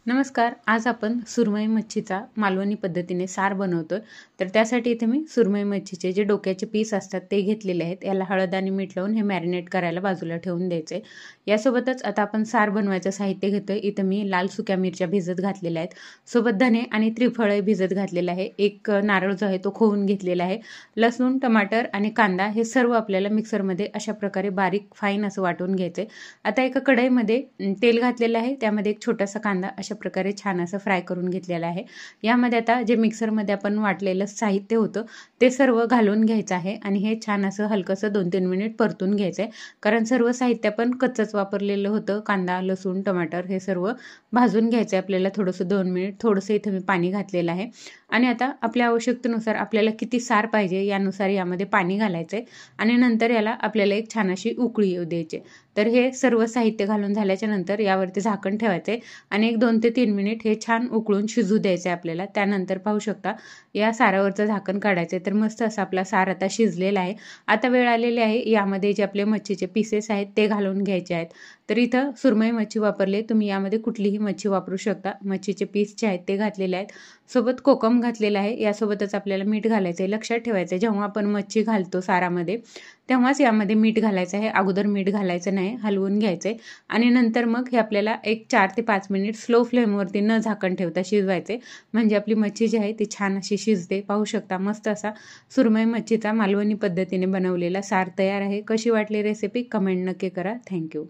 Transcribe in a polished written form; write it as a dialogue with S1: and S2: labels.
S1: नमस्कार. आज आपण सुरमई मच्छीचा मालवणी पद्धतीने सार बनवतोय. तर त्यासाठी इथे मी सुरमई मच्छीचे जे डोक्याचे पीस असतात ते घेतलेले आहेत. याला हळद आणि मीठ लावून हे मॅरिनेट करायला बाजूला ठेवून द्यायचे. यासोबतच आता आपण सार बनवायचं साहित्य घेतोय. इथं मी लाल सुक्या मिरच्या भिजत घातलेल्या आहेत. सोबत धने आणि त्रिफळ भिजत घातलेलं आहे. एक नारळ जो आहे तो खोवून घेतलेला आहे. लसूण, टमाटर आणि कांदा हे सर्व आपल्याला मिक्सरमध्ये अशा प्रकारे बारीक फाईन असं वाटून घ्यायचंय. आता एका कढईमध्ये तेल घातलेलं आहे. त्यामध्ये एक छोटासा कांदा अशा प्रकारे छान असं फ्राय करून घेतलेलं आहे. यामध्ये आता जे मिक्सरमध्ये आपण वाटलेलं साहित्य होतं ते सर्व घालून घ्यायचं आहे आणि हे छान असं हलकंसं 2-3 मिनिट परतून घ्यायचं आहे. कारण सर्व साहित्य आपण कच्चंच वापरलेलं होतं. कांदा, लसूण, टमाटर हे सर्व भाजून घ्यायचं आहे आपल्याला थोडंसं 2 मिनिट. थोडंसं इथं मी पाणी घातलेलं आहे आणि आता आपल्या आवश्यकतेनुसार आपल्याला किती सार पाहिजे यानुसार यामध्ये पाणी घालायचं आहे आणि नंतर याला आपल्याला एक छान अशी उकळी येऊ द्यायची. तर हे सर्व साहित्य घालून झाल्याच्या नंतर यावरती झाकण ठेवायचे आणि एक 2 ते 3 मिनिट हे छान उकळून शिजू द्यायचे आपल्याला. त्यानंतर पाहू शकता या सारावरचं झाकण काढायचं. तर मस्त असा आपला सार आता शिजलेला आहे. आता वेळ आलेली आहे यामध्ये जे आपले मच्छीचे पीसेस आहेत ते घालून घ्यायचे आहेत. तर इथं सुरमई मच्छी वापरले, तुम्ही यामध्ये कुठलीही मच्छी वापरू शकता. मच्छीचे पीस जे आहेत ते घातलेले आहेत. सोबत कोकम घातलेला आहे. यासोबतच आपल्याला मीठ घालायचं आहे. लक्षात ठेवायचं आहे जेव्हा आपण मच्छी घालतो सारामध्ये तेव्हाच यामध्ये मीठ घालायचं आहे. अगोदर मीठ घालायचं नाही, हलवून घ्यायचं आहे आणि नंतर मग हे आपल्याला एक 4 ते 5 मिनिट स्लो फ्लेमवरती न झाकण ठेवता शिजवायचे. म्हणजे आपली मच्छी जी आहे ती छान अशी शिजते. पाहू शकता मस्त असा सुरमई मच्छीचा मालवणी पद्धतीने बनवलेला सार तयार आहे. कशी वाटली रेसिपी कमेंट नक्की करा. थँक्यू.